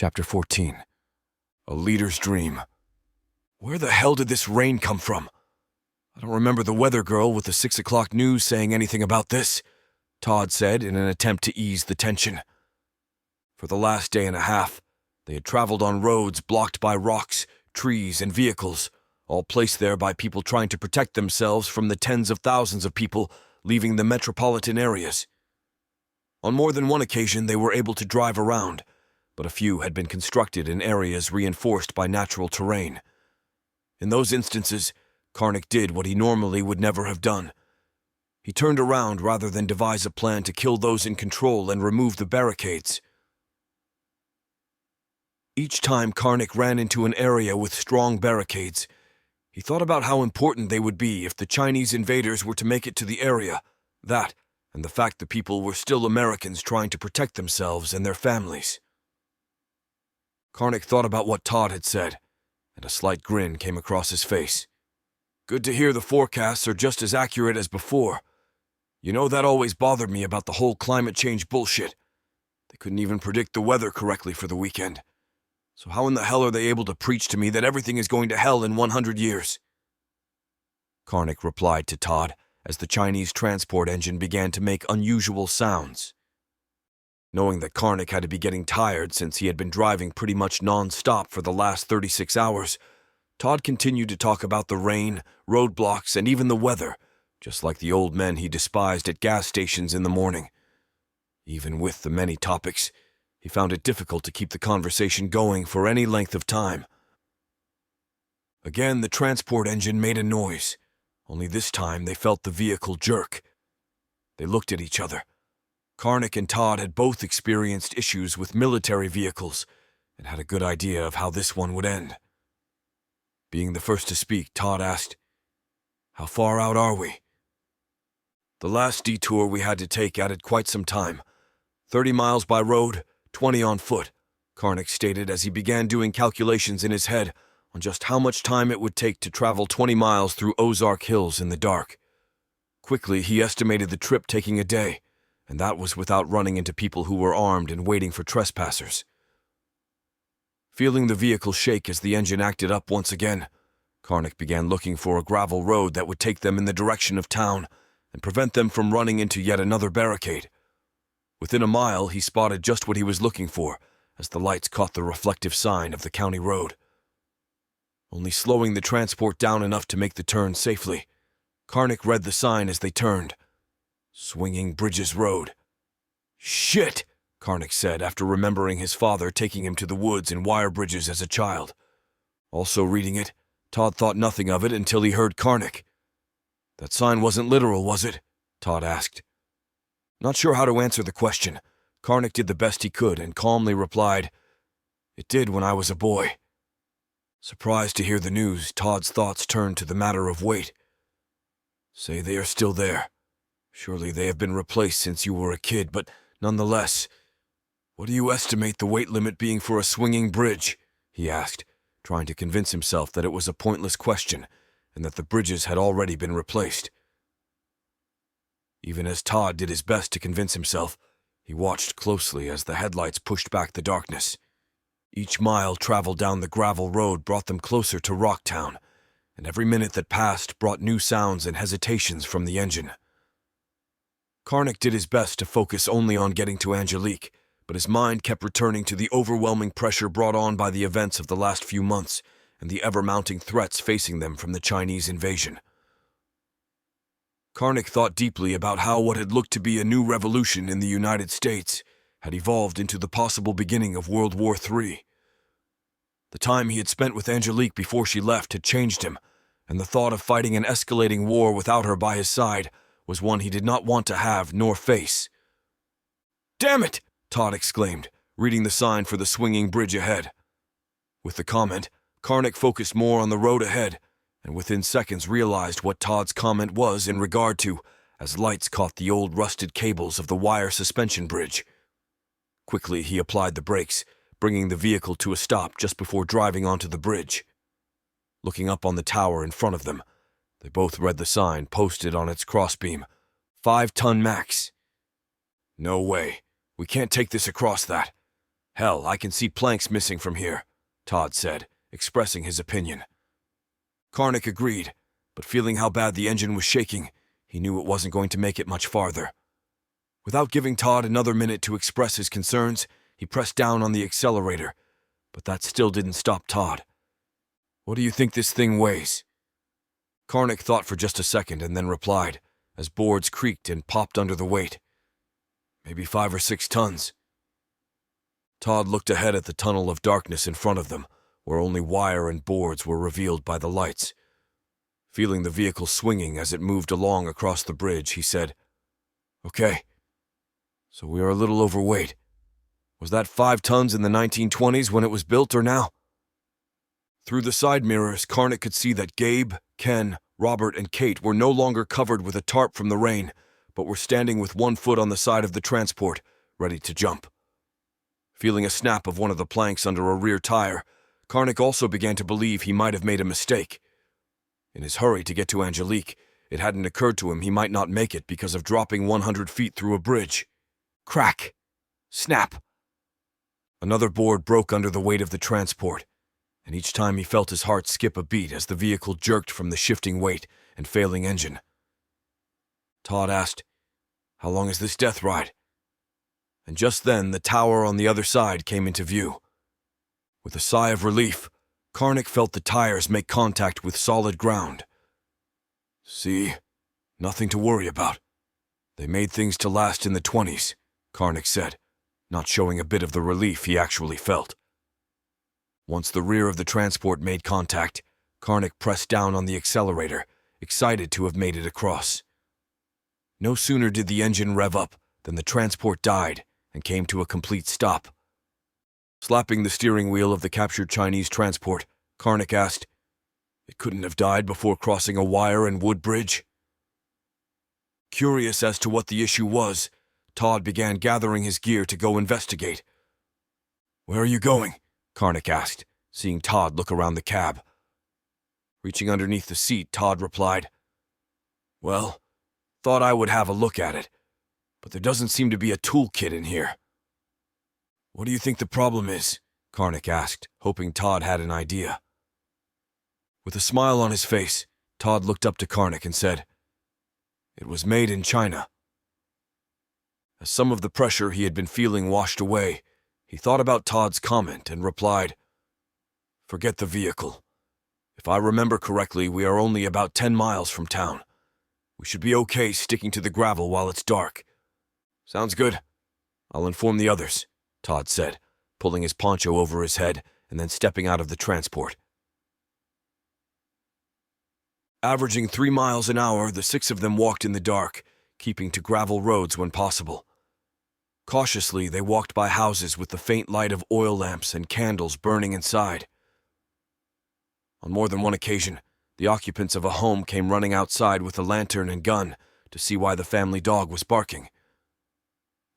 Chapter 14. A Leader's Dream. Where the hell did this rain come from? I don't remember the weather girl with the 6 o'clock news saying anything about this, Todd said in an attempt to ease the tension. For the last day and a half, they had traveled on roads blocked by rocks, trees, and vehicles, all placed there by people trying to protect themselves from the tens of thousands of people leaving the metropolitan areas. On more than one occasion, they were able to drive around, but a few had been constructed in areas reinforced by natural terrain. In those instances, Karnak did what he normally would never have done. He turned around rather than devise a plan to kill those in control and remove the barricades. Each time Karnak ran into an area with strong barricades, he thought about how important they would be if the Chinese invaders were to make it to the area, that, and the fact the people were still Americans trying to protect themselves and their families. Karnak thought about what Todd had said, and a slight grin came across his face. Good to hear the forecasts are just as accurate as before. You know, that always bothered me about the whole climate change bullshit. They couldn't even predict the weather correctly for the weekend. So how in the hell are they able to preach to me that everything is going to hell in 100 years? Karnak replied to Todd as the Chinese transport engine began to make unusual sounds. Knowing that Karnak had to be getting tired since he had been driving pretty much non-stop for the last 36 hours, Todd continued to talk about the rain, roadblocks, and even the weather, just like the old men he despised at gas stations in the morning. Even with the many topics, he found it difficult to keep the conversation going for any length of time. Again, the transport engine made a noise, only this time they felt the vehicle jerk. They looked at each other. Karnak and Todd had both experienced issues with military vehicles and had a good idea of how this one would end. Being the first to speak, Todd asked, "How far out are we?" "The last detour we had to take added quite some time. 30 miles by road, 20 on foot," Karnak stated as he began doing calculations in his head on just how much time it would take to travel 20 miles through Ozark Hills in the dark. Quickly, he estimated the trip taking a day, and that was without running into people who were armed and waiting for trespassers. Feeling the vehicle shake as the engine acted up once again, Karnak began looking for a gravel road that would take them in the direction of town and prevent them from running into yet another barricade. Within a mile, he spotted just what he was looking for as the lights caught the reflective sign of the county road. Only slowing the transport down enough to make the turn safely, Karnak read the sign as they turned. Swinging Bridges Road. "Shit!" Karnak said after remembering his father taking him to the woods and wire bridges as a child. Also reading it, Todd thought nothing of it until he heard Karnak. "That sign wasn't literal, was it?" Todd asked. Not sure how to answer the question, Karnak did the best he could and calmly replied, "It did when I was a boy." Surprised to hear the news, Todd's thoughts turned to the matter of weight. "Say they are still there. Surely they have been replaced since you were a kid, but nonetheless, what do you estimate the weight limit being for a swinging bridge?" he asked, trying to convince himself that it was a pointless question and that the bridges had already been replaced. Even as Todd did his best to convince himself, he watched closely as the headlights pushed back the darkness. Each mile traveled down the gravel road brought them closer to Rocktown, and every minute that passed brought new sounds and hesitations from the engine. Karnak did his best to focus only on getting to Angelique, but his mind kept returning to the overwhelming pressure brought on by the events of the last few months and the ever-mounting threats facing them from the Chinese invasion. Karnak thought deeply about how what had looked to be a new revolution in the United States had evolved into the possible beginning of World War III. The time he had spent with Angelique before she left had changed him, and the thought of fighting an escalating war without her by his side was one he did not want to have nor face. "Damn it!" Todd exclaimed, reading the sign for the swinging bridge ahead. With the comment, Karnak focused more on the road ahead, and within seconds realized what Todd's comment was in regard to, as lights caught the old rusted cables of the wire suspension bridge. Quickly, he applied the brakes, bringing the vehicle to a stop just before driving onto the bridge. Looking up on the tower in front of them, they both read the sign posted on its crossbeam, 5-ton max. "No way. We can't take this across that. Hell, I can see planks missing from here, Todd said, expressing his opinion. Karnak agreed, but feeling how bad the engine was shaking, he knew it wasn't going to make it much farther. Without giving Todd another minute to express his concerns, he pressed down on the accelerator, but that still didn't stop Todd. What do you think this thing weighs? Karnak thought for just a second and then replied, as boards creaked and popped under the weight. Maybe 5 or 6 tons. Todd looked ahead at the tunnel of darkness in front of them, where only wire and boards were revealed by the lights. Feeling the vehicle swinging as it moved along across the bridge, he said, "Okay, so we are a little overweight. Was that 5 tons in the 1920s when it was built or now?" Through the side mirrors, Karnak could see that Gabe, Ken, Robert, and Kate were no longer covered with a tarp from the rain, but were standing with one foot on the side of the transport, ready to jump. Feeling a snap of one of the planks under a rear tire, Karnak also began to believe he might have made a mistake. In his hurry to get to Angelique, it hadn't occurred to him he might not make it because of dropping 100 feet through a bridge. Crack! Snap! Another board broke under the weight of the transport, and each time he felt his heart skip a beat as the vehicle jerked from the shifting weight and failing engine. Todd asked, "How long is this death ride?" And just then, the tower on the other side came into view. With a sigh of relief, Karnak felt the tires make contact with solid ground. "See, nothing to worry about. They made things to last in the 20s, Karnak said, not showing a bit of the relief he actually felt. Once the rear of the transport made contact, Karnak pressed down on the accelerator, excited to have made it across. No sooner did the engine rev up than the transport died and came to a complete stop. Slapping the steering wheel of the captured Chinese transport, Karnak asked, "It couldn't have died before crossing a wire and wood bridge?" Curious as to what the issue was, Todd began gathering his gear to go investigate. "Where are you going?" Karnak asked, seeing Todd look around the cab. Reaching underneath the seat, Todd replied, "Well, thought I would have a look at it, but there doesn't seem to be a toolkit in here." "What do you think the problem is?" Karnak asked, hoping Todd had an idea. With a smile on his face, Todd looked up to Karnak and said, "It was made in China." As some of the pressure he had been feeling washed away, he thought about Todd's comment and replied, "Forget the vehicle. If I remember correctly, we are only about 10 miles from town. We should be okay sticking to the gravel while it's dark." "Sounds good. I'll inform the others," Todd said, pulling his poncho over his head and then stepping out of the transport. Averaging 3 miles an hour, the 6 of them walked in the dark, keeping to gravel roads when possible. Cautiously, they walked by houses with the faint light of oil lamps and candles burning inside. On more than one occasion, the occupants of a home came running outside with a lantern and gun to see why the family dog was barking.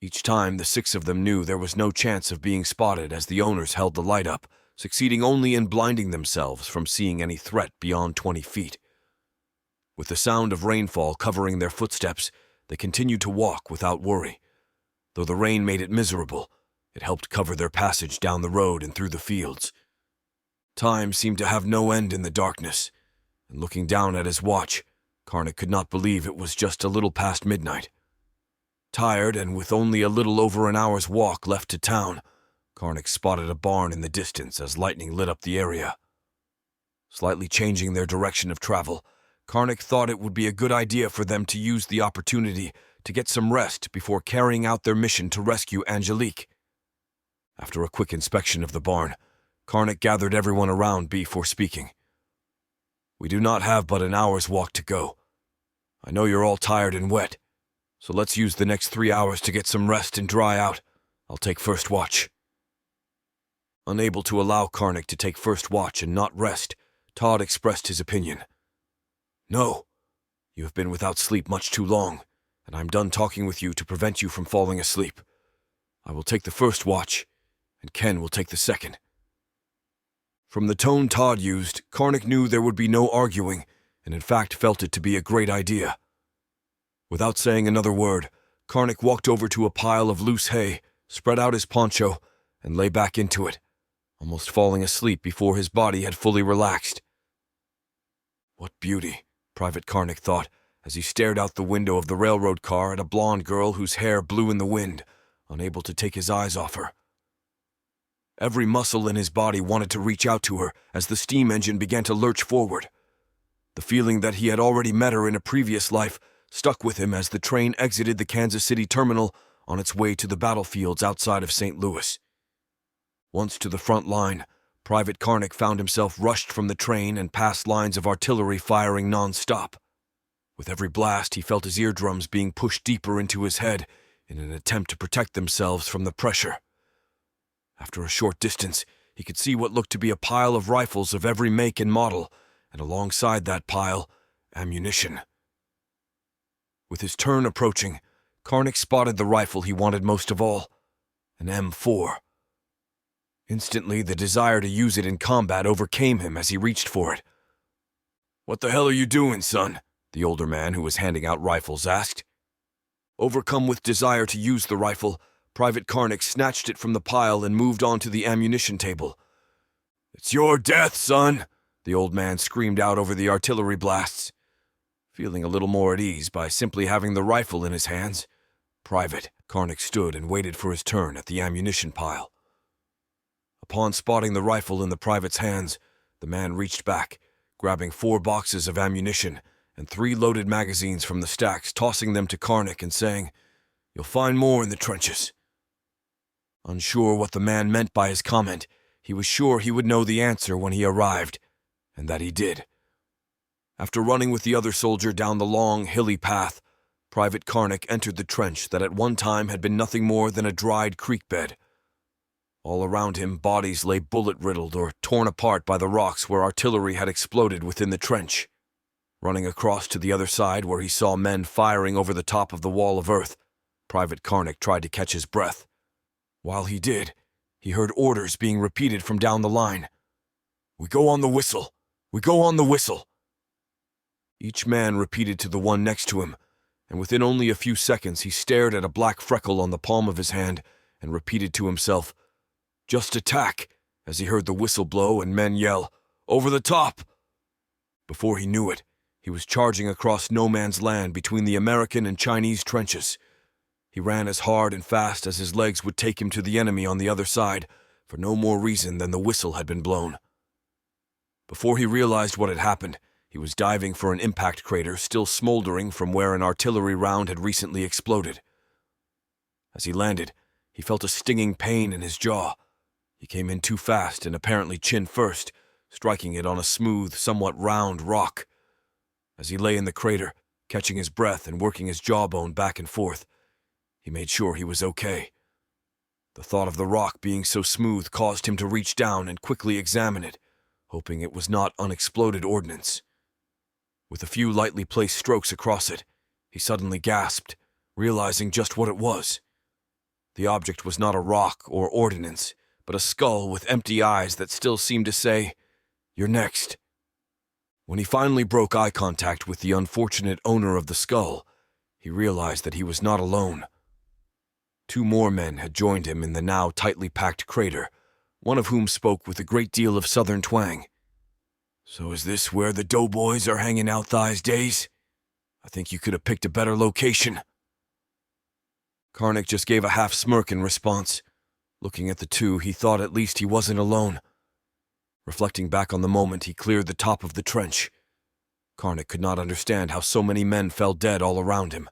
Each time, the 6 of them knew there was no chance of being spotted as the owners held the light up, succeeding only in blinding themselves from seeing any threat beyond 20 feet. With the sound of rainfall covering their footsteps, they continued to walk without worry. Though the rain made it miserable, it helped cover their passage down the road and through the fields. Time seemed to have no end in the darkness, and looking down at his watch, Karnak could not believe it was just a little past midnight. Tired and with only a little over an hour's walk left to town, Karnak spotted a barn in the distance as lightning lit up the area. Slightly changing their direction of travel, Karnak thought it would be a good idea for them to use the opportunity to get some rest before carrying out their mission to rescue Angelique. After a quick inspection of the barn, Karnak gathered everyone around before speaking. "We do not have but an hour's walk to go. I know you're all tired and wet, so let's use the next 3 hours to get some rest and dry out. I'll take first watch." Unable to allow Karnak to take first watch and not rest, Todd expressed his opinion. "No, you have been without sleep much too long, and I'm done talking with you to prevent you from falling asleep. I will take the first watch, and Ken will take the second." From the tone Todd used, Karnak knew there would be no arguing, and in fact felt it to be a great idea. Without saying another word, Karnak walked over to a pile of loose hay, spread out his poncho, and lay back into it, almost falling asleep before his body had fully relaxed. What beauty, Private Karnik thought, as he stared out the window of the railroad car at a blonde girl whose hair blew in the wind, unable to take his eyes off her. Every muscle in his body wanted to reach out to her as the steam engine began to lurch forward. The feeling that he had already met her in a previous life stuck with him as the train exited the Kansas City terminal on its way to the battlefields outside of St. Louis. Once to the front line, Private Karnik found himself rushed from the train and past lines of artillery firing non-stop. With every blast, he felt his eardrums being pushed deeper into his head in an attempt to protect themselves from the pressure. After a short distance, he could see what looked to be a pile of rifles of every make and model, and alongside that pile, ammunition. With his turn approaching, Karnik spotted the rifle he wanted most of all, an M4. Instantly, the desire to use it in combat overcame him as he reached for it. "What the hell are you doing, son?" the older man who was handing out rifles asked. Overcome with desire to use the rifle, Private Karnik snatched it from the pile and moved on to the ammunition table. "It's your death, son!" the old man screamed out over the artillery blasts. Feeling a little more at ease by simply having the rifle in his hands, Private Karnik stood and waited for his turn at the ammunition pile. Upon spotting the rifle in the private's hands, the man reached back, grabbing 4 boxes of ammunition and 3 loaded magazines from the stacks, tossing them to Karnik and saying, "You'll find more in the trenches." Unsure what the man meant by his comment, he was sure he would know the answer when he arrived, and that he did. After running with the other soldier down the long, hilly path, Private Karnik entered the trench that at one time had been nothing more than a dried creek bed. All around him, bodies lay bullet-riddled or torn apart by the rocks where artillery had exploded within the trench. Running across to the other side where he saw men firing over the top of the wall of earth, Private Karnik tried to catch his breath. While he did, he heard orders being repeated from down the line. "We go on the whistle! We go on the whistle!" Each man repeated to the one next to him, and within only a few seconds he stared at a black freckle on the palm of his hand and repeated to himself, "Just attack," as he heard the whistle blow and men yell, "Over the top!" Before he knew it, he was charging across no man's land between the American and Chinese trenches. He ran as hard and fast as his legs would take him to the enemy on the other side, for no more reason than the whistle had been blown. Before he realized what had happened, he was diving for an impact crater still smoldering from where an artillery round had recently exploded. As he landed, he felt a stinging pain in his jaw. He came in too fast and apparently chin first, striking it on a smooth, somewhat round rock. As he lay in the crater, catching his breath and working his jawbone back and forth, he made sure he was okay. The thought of the rock being so smooth caused him to reach down and quickly examine it, hoping it was not unexploded ordnance. With a few lightly placed strokes across it, he suddenly gasped, realizing just what it was. The object was not a rock or ordnance, but a skull with empty eyes that still seemed to say, "You're next." When he finally broke eye contact with the unfortunate owner of the skull, he realized that he was not alone. 2 more men had joined him in the now tightly packed crater, one of whom spoke with a great deal of southern twang. "So is this where the doughboys are hanging out these days? I think you could have picked a better location." Karnik just gave a half smirk in response. Looking at the 2, he thought at least he wasn't alone. Reflecting back on the moment, he cleared the top of the trench. Karnik could not understand how so many men fell dead all around him,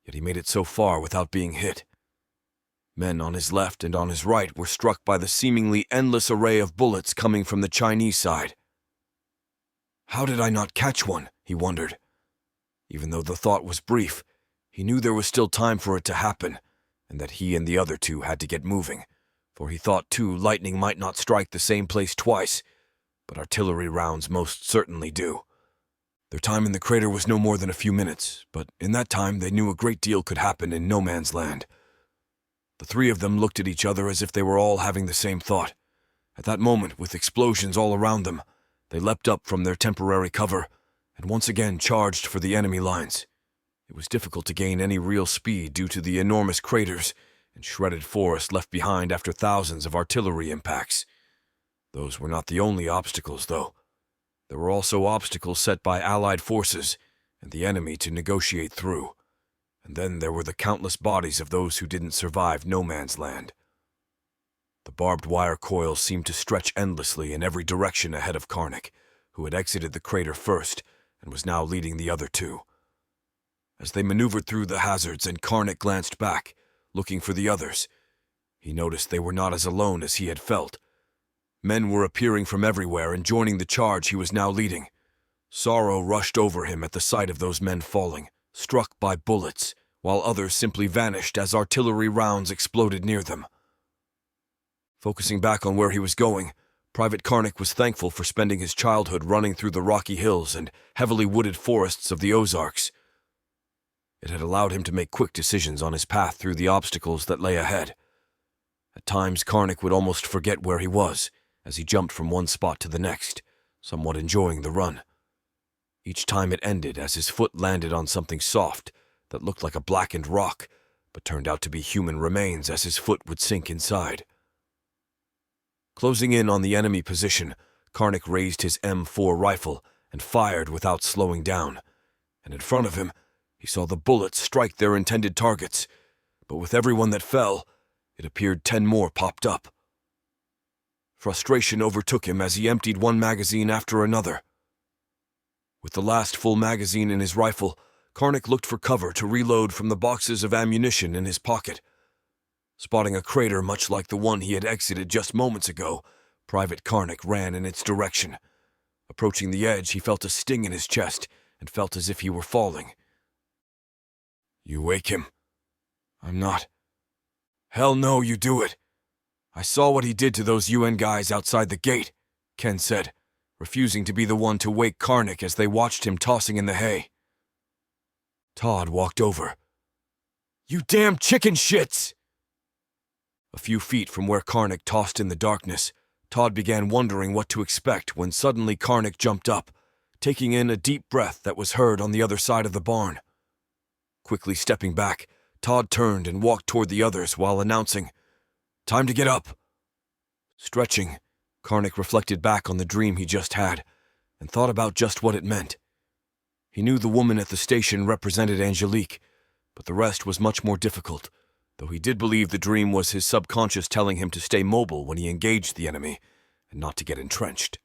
yet he made it so far without being hit. Men on his left and on his right were struck by the seemingly endless array of bullets coming from the Chinese side. How did I not catch one? He wondered. Even though the thought was brief, he knew there was still time for it to happen, and that he and the other 2 had to get moving, for he thought too lightning might not strike the same place twice, but artillery rounds most certainly do. Their time in the crater was no more than a few minutes, but in that time they knew a great deal could happen in no man's land. The 3 of them looked at each other as if they were all having the same thought. At that moment, with explosions all around them, they leapt up from their temporary cover and once again charged for the enemy lines. It was difficult to gain any real speed due to the enormous craters, and shredded forest left behind after thousands of artillery impacts. Those were not the only obstacles, though. There were also obstacles set by Allied forces and the enemy to negotiate through. And then there were the countless bodies of those who didn't survive no man's land. The barbed wire coils seemed to stretch endlessly in every direction ahead of Karnak, who had exited the crater first and was now leading the other two. As they maneuvered through the hazards and Karnak glanced back, looking for the others, he noticed they were not as alone as he had felt. Men were appearing from everywhere and joining the charge he was now leading. Sorrow rushed over him at the sight of those men falling, struck by bullets, while others simply vanished as artillery rounds exploded near them. Focusing back on where he was going, Private Karnak was thankful for spending his childhood running through the rocky hills and heavily wooded forests of the Ozarks. It had allowed him to make quick decisions on his path through the obstacles that lay ahead. At times, Karnak would almost forget where he was as he jumped from one spot to the next, somewhat enjoying the run. Each time it ended as his foot landed on something soft that looked like a blackened rock, but turned out to be human remains as his foot would sink inside. Closing in on the enemy position, Karnak raised his M4 rifle and fired without slowing down, and in front of him, he saw the bullets strike their intended targets, but with everyone that fell, it appeared 10 more popped up. Frustration overtook him as he emptied one magazine after another. With the last full magazine in his rifle, Karnak looked for cover to reload from the boxes of ammunition in his pocket. Spotting a crater much like the one he had exited just moments ago, Private Karnak ran in its direction. Approaching the edge, he felt a sting in his chest and felt as if he were falling. "You wake him." "I'm not." "Hell no, you do it. I saw what he did to those UN guys outside the gate," Ken said, refusing to be the one to wake Karnak as they watched him tossing in the hay. Todd walked over. "You damn chicken shits!" A few feet from where Karnak tossed in the darkness, Todd began wondering what to expect when suddenly Karnak jumped up, taking in a deep breath that was heard on the other side of the barn. Quickly stepping back, Todd turned and walked toward the others while announcing, "Time to get up." Stretching, Karnak reflected back on the dream he just had and thought about just what it meant. He knew the woman at the station represented Angelique, but the rest was much more difficult, though he did believe the dream was his subconscious telling him to stay mobile when he engaged the enemy and not to get entrenched.